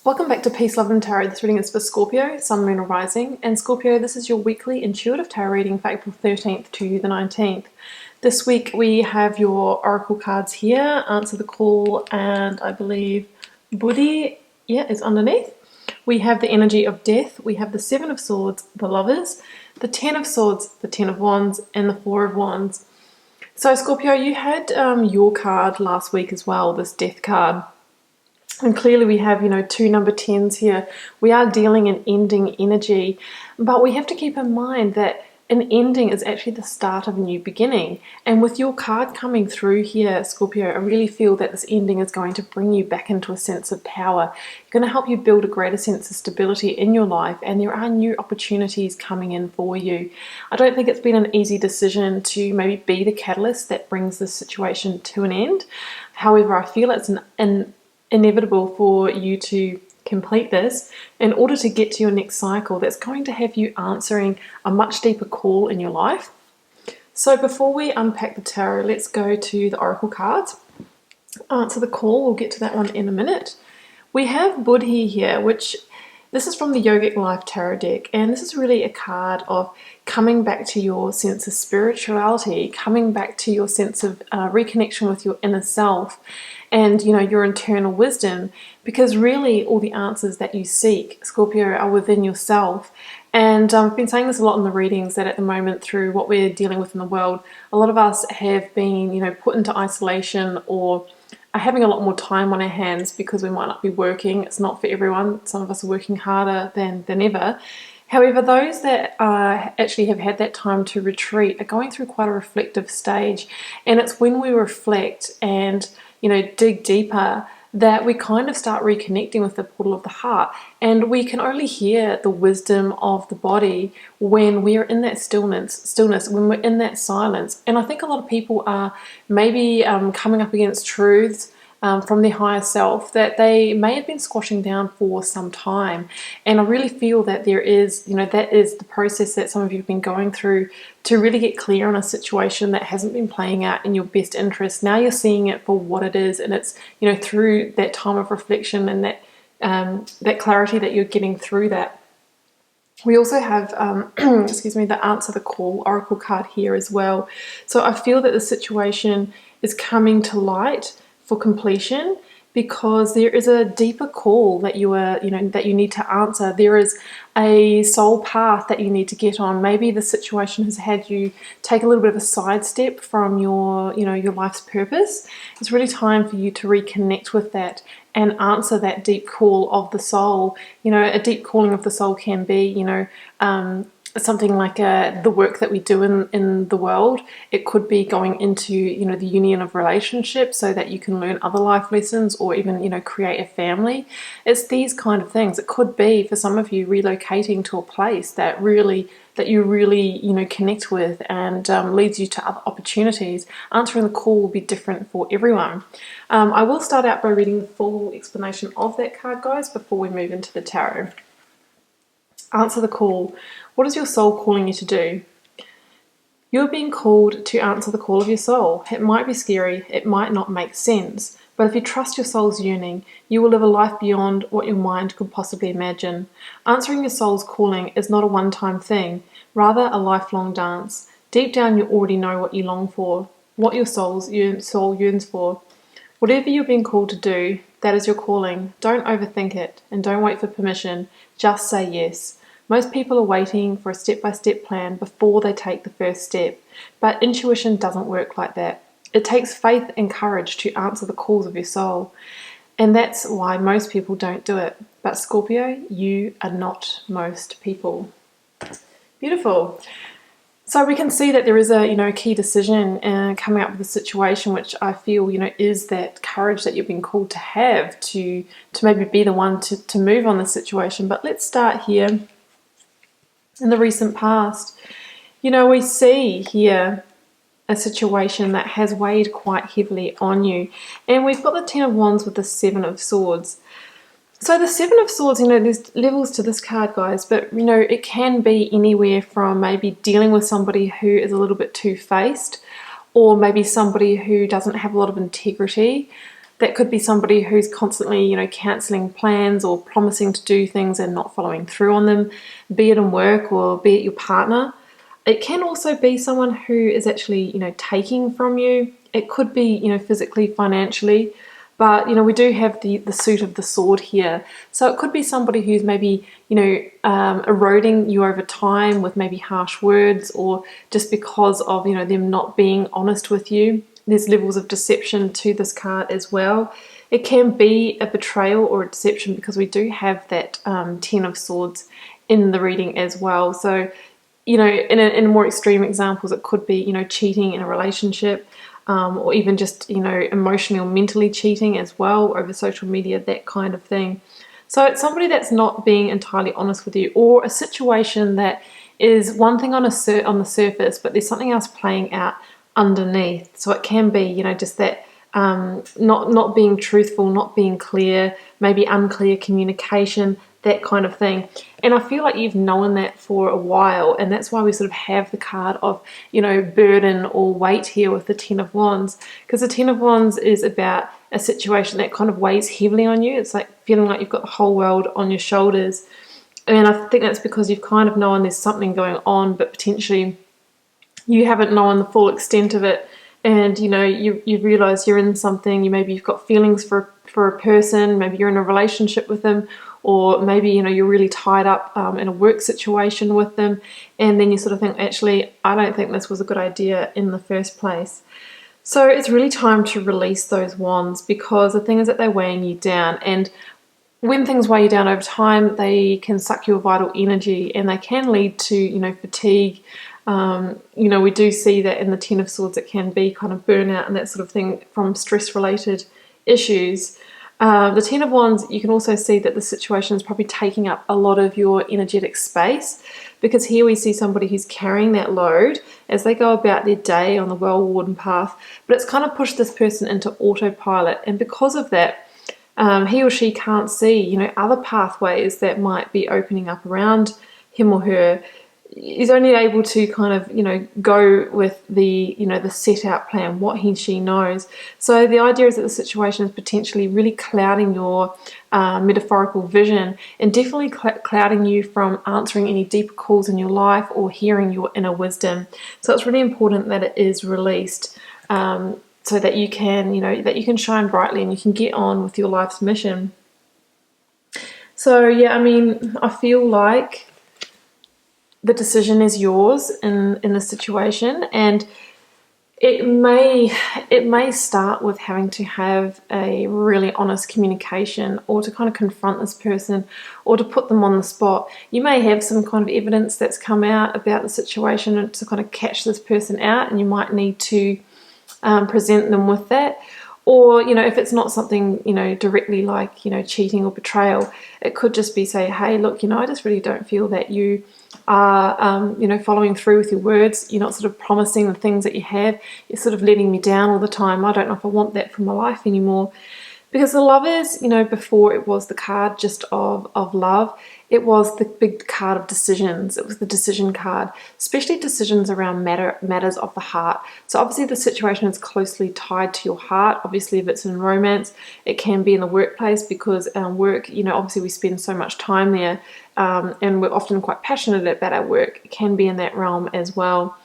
Welcome back to Peace, Love and Tarot. This reading is for Scorpio, Sun, Moon or Rising. And Scorpio, this is your weekly intuitive tarot reading for April 13th to the 19th. This week we have your oracle cards here, Answer the Call, and I believe Buddhi, is underneath. We have the energy of death, we have the Seven of Swords, the Lovers, the Ten of Swords, the Ten of Wands, and the Four of Wands. So Scorpio, you had your card last week as well, this death card. And clearly we have, two number 10s here. We are dealing in ending energy, but we have to keep in mind that an ending is actually the start of a new beginning. And with your card coming through here, Scorpio, I really feel that this ending is going to bring you back into a sense of power. It's going to help you build a greater sense of stability in your life, and there are new opportunities coming in for you. I don't think it's been an easy decision to maybe be the catalyst that brings this situation to an end. However, I feel it's an inevitable for you to complete this in order to get to your next cycle that's going to have you answering a much deeper call in your life. So before we unpack the tarot, let's go to the oracle cards. Answer the call, we'll get to that one in a minute. We have Buddhi here, which this is from the Yogic Life Tarot deck, and this is really a card of coming back to your sense of spirituality, coming back to your sense of reconnection with your inner self and, your internal wisdom, because really all the answers that you seek, Scorpio, are within yourself. And I've been saying this a lot in the readings, that at the moment, through what we're dealing with in the world, a lot of us have been, put into isolation or are having a lot more time on our hands because we might not be working. It's not for everyone. Some of us are working harder than ever. However, those that actually have had that time to retreat are going through quite a reflective stage. And it's when we reflect and, dig deeper that we kind of start reconnecting with the portal of the heart. And we can only hear the wisdom of the body when we are in that stillness, when we're in that silence. And I think a lot of people are maybe coming up against truths from their higher self that they may have been squashing down for some time. And I really feel that there is, that is the process that some of you have been going through to really get clear on a situation that hasn't been playing out in your best interest. Now you're seeing it for what it is, and it's, through that time of reflection and that clarity that you're getting through that. We also have, the Answer the Call Oracle card here as well. So I feel that the situation is coming to light for completion, because there is a deeper call that that you need to answer. There is a soul path that you need to get on. Maybe the situation has had you take a little bit of a sidestep from your life's purpose. It's really time for you to reconnect with that and answer that deep call of the soul. A deep calling of the soul can be, something like the work that we do in the world. It could be going into the union of relationships so that you can learn other life lessons, or even create a family. It's these kind of things. It could be for some of you relocating to a place that you really connect with and leads you to other opportunities. Answering the call will be different for everyone. I will start out by reading the full explanation of that card, guys, before we move into the tarot. Answer the call. What is your soul calling you to do? You're being called to answer the call of your soul. It might be scary, it might not make sense, but if you trust your soul's yearning, you will live a life beyond what your mind could possibly imagine. Answering your soul's calling is not a one-time thing, rather a lifelong dance. Deep down you already know what you long for, what your soul yearns for. Whatever you're being called to do, that is your calling. Don't overthink it, and don't wait for permission. Just say yes. Most people are waiting for a step-by-step plan before they take the first step, but intuition doesn't work like that. It takes faith and courage to answer the calls of your soul, and that's why most people don't do it. But Scorpio, you are not most people. Beautiful. So we can see that there is a key decision coming up with the situation, which I feel is that courage that you've been called to have to maybe be the one to move on the situation. But let's start here. In the recent past, we see here a situation that has weighed quite heavily on you. And we've got the Ten of Wands with the Seven of Swords. So the Seven of Swords, there's levels to this card, guys, but, it can be anywhere from maybe dealing with somebody who is a little bit two-faced, or maybe somebody who doesn't have a lot of integrity. That could be somebody who's constantly, cancelling plans or promising to do things and not following through on them, be it in work or be it your partner. It can also be someone who is actually, taking from you. It could be, physically, financially. But, we do have the suit of the sword here. So it could be somebody who's maybe, eroding you over time with maybe harsh words, or just because of, them not being honest with you. There's levels of deception to this card as well. It can be a betrayal or a deception because we do have that Ten of Swords in the reading as well. So, in more extreme examples, it could be, cheating in a relationship. Or even just, emotionally or mentally cheating as well over social media, that kind of thing. So it's somebody that's not being entirely honest with you, or a situation that is one thing on the surface, but there's something else playing out underneath. So it can be, just that not being truthful, not being clear, maybe unclear communication, that kind of thing. And I feel like you've known that for a while, and that's why we sort of have the card of, burden or weight here with the Ten of Wands, because the Ten of Wands is about a situation that kind of weighs heavily on you. It's like feeling like you've got the whole world on your shoulders. And I think that's because you've kind of known there's something going on, but potentially you haven't known the full extent of it. And you realize you're in something. Maybe you've got feelings for a person, maybe you're in a relationship with them, or maybe you're really tied up in a work situation with them, and then you sort of think, actually, I don't think this was a good idea in the first place. So it's really time to release those wands, because the thing is that they're weighing you down, and when things weigh you down over time, they can suck your vital energy, and they can lead to fatigue. We do see that in the Ten of Swords. It can be kind of burnout and that sort of thing from stress-related issues. The Ten of Wands, you can also see that the situation is probably taking up a lot of your energetic space, because here we see somebody who's carrying that load as they go about their day on the well-worn path, but it's kind of pushed this person into autopilot, and because of that, he or she can't see, other pathways that might be opening up around him or her. Is only able to kind of, go with the, the set out plan, what she knows. So the idea is that the situation is potentially really clouding your metaphorical vision, and definitely clouding you from answering any deeper calls in your life or hearing your inner wisdom. So it's really important that it is released, so that you can, that you can shine brightly and you can get on with your life's mission. So yeah, I feel like the decision is yours in this situation, and it may start with having to have a really honest communication, or to kind of confront this person, or to put them on the spot. You may have some kind of evidence that's come out about the situation, and to kind of catch this person out, and you might need to present them with that. Or, if it's not something, directly like, cheating or betrayal, it could just be say, hey, look, I just really don't feel that you are, following through with your words. You're not sort of promising the things that you have. You're sort of letting me down all the time. I don't know if I want that for my life anymore. Because the Lovers, before it was the card just of love, it was the big card of decisions. It was the decision card, especially decisions around matters of the heart. So obviously the situation is closely tied to your heart. Obviously, if it's in romance, it can be in the workplace, because work, obviously we spend so much time there, and we're often quite passionate about our work. It can be in that realm as well.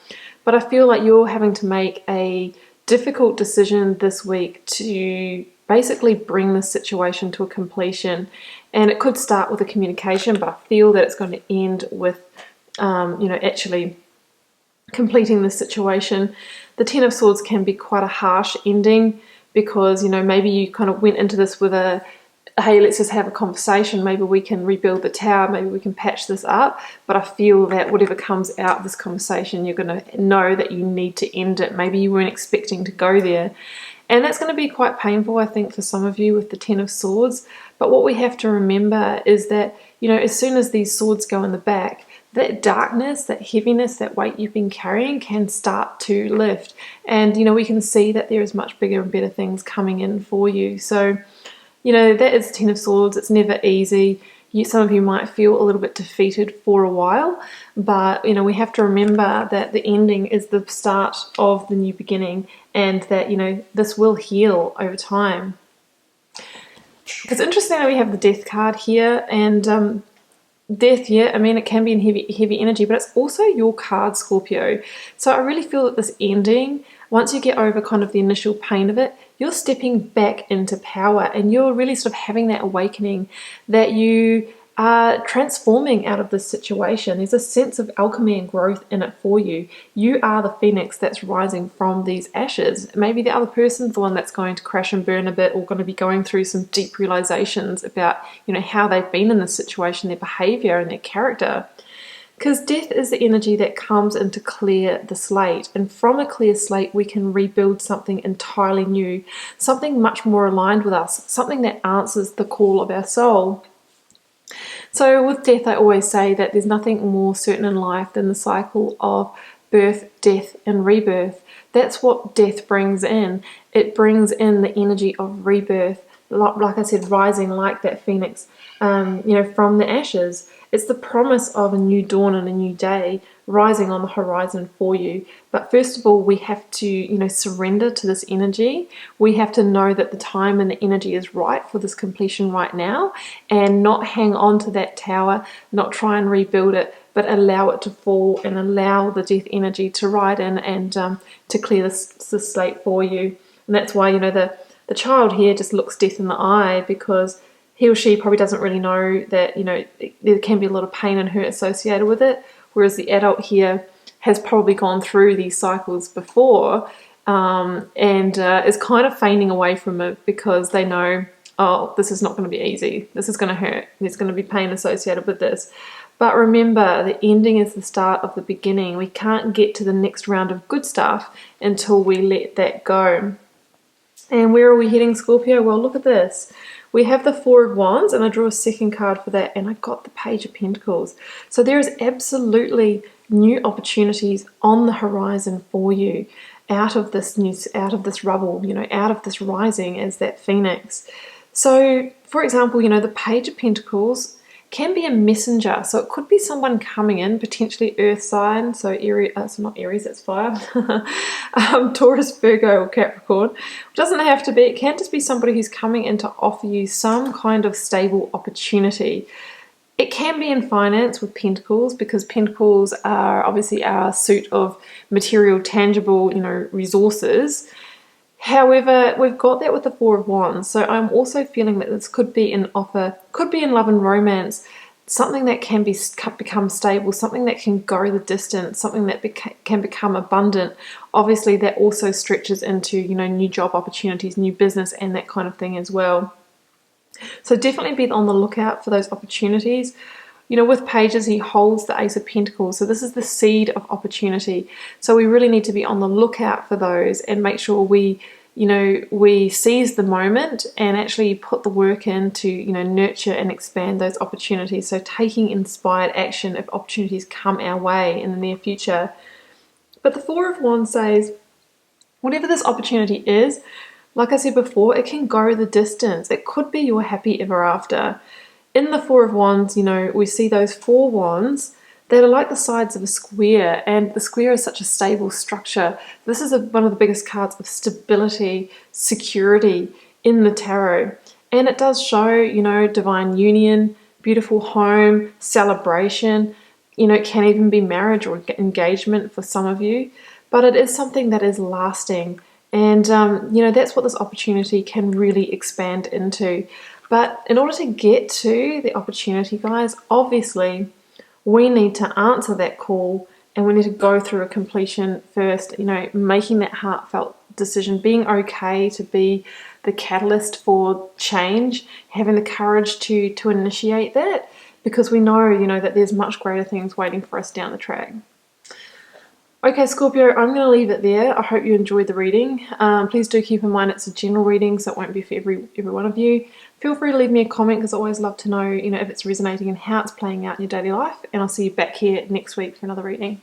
But I feel like you're having to make a difficult decision this week to basically bring this situation to a completion. And it could start with a communication, but I feel that it's going to end with, actually completing the situation. The Ten of Swords can be quite a harsh ending, because, maybe you kind of went into this with a, hey, let's just have a conversation. Maybe we can rebuild the tower. Maybe we can patch this up. But I feel that whatever comes out of this conversation, you're going to know that you need to end it. Maybe you weren't expecting to go there. And that's going to be quite painful, I think, for some of you with the Ten of Swords. But what we have to remember is that, as soon as these swords go in the back, that darkness, that heaviness, that weight you've been carrying can start to lift. And, we can see that there is much bigger and better things coming in for you. So, that is Ten of Swords. It's never easy. Some of you might feel a little bit defeated for a while, but we have to remember that the ending is the start of the new beginning, and that this will heal over time. Because interestingly, we have the Death card here, and Death, yeah, I mean, it can be in heavy energy, but it's also your card, Scorpio. So I really feel that this ending, once you get over kind of the initial pain of it, you're stepping back into power, and you're really sort of having that awakening that you are transforming out of this situation. There's a sense of alchemy and growth in it for you. You are the phoenix that's rising from these ashes. Maybe the other person's the one that's going to crash and burn a bit, or going to be going through some deep realizations about, how they've been in this situation, their behavior and their character. Because death is the energy that comes in to clear the slate. And from a clear slate, we can rebuild something entirely new, something much more aligned with us, something that answers the call of our soul. So with death, I always say that there's nothing more certain in life than the cycle of birth, death, and rebirth. That's what death brings in. It brings in the energy of rebirth, like I said, rising like that phoenix, from the ashes. It's the promise of a new dawn and a new day rising on the horizon for you. But first of all, we have to, surrender to this energy. We have to know that the time and the energy is right for this completion right now, and not hang on to that tower, not try and rebuild it, but allow it to fall and allow the death energy to ride in and to clear this slate for you. And that's why, the child here just looks death in the eye, because he or she probably doesn't really know that, there can be a lot of pain and hurt associated with it. Whereas the adult here has probably gone through these cycles before, and is kind of feigning away from it because they know, oh, this is not going to be easy. This is going to hurt. There's going to be pain associated with this. But remember, the ending is the start of the beginning. We can't get to the next round of good stuff until we let that go. And where are we heading, Scorpio? Well, look at this. We have the Four of Wands, and I drew a second card for that, and I got the Page of Pentacles. So there is absolutely new opportunities on the horizon for you, out of this rubble, out of this rising as that phoenix. So, for example, the Page of Pentacles can be a messenger. So it could be someone coming in, potentially earth sign, so Aries, so not Aries, that's fire, Taurus, Virgo, or Capricorn. It doesn't have to be, it can just be somebody who's coming in to offer you some kind of stable opportunity. It can be in finance with Pentacles, because Pentacles are obviously our suit of material, tangible, resources. However, we've got that with the Four of Wands, so I'm also feeling that this could be an offer, could be in love and romance, something that can become stable, something that can go the distance, something that can become abundant. Obviously, that also stretches into, new job opportunities, new business, and that kind of thing as well. So definitely be on the lookout for those opportunities. With Pages, he holds the Ace of Pentacles. So this is the seed of opportunity. So we really need to be on the lookout for those and make sure we seize the moment and actually put the work in to, nurture and expand those opportunities. So taking inspired action if opportunities come our way in the near future. But the Four of Wands says, whatever this opportunity is, like I said before, it can go the distance. It could be your happy ever after. In the Four of Wands, we see those four wands that are like the sides of a square, and the square is such a stable structure. This is one of the biggest cards of stability, security in the tarot. And it does show, divine union, beautiful home, celebration. It can even be marriage or engagement for some of you. But it is something that is lasting. And, that's what this opportunity can really expand into. But in order to get to the opportunity, guys, obviously we need to answer that call, and we need to go through a completion first, making that heartfelt decision, being okay to be the catalyst for change, having the courage to initiate that, because we know, that there's much greater things waiting for us down the track. Okay, Scorpio, I'm going to leave it there. I hope you enjoyed the reading. Please do keep in mind it's a general reading, so it won't be for every one of you. Feel free to leave me a comment, because I always love to know, if it's resonating and how it's playing out in your daily life. And I'll see you back here next week for another reading.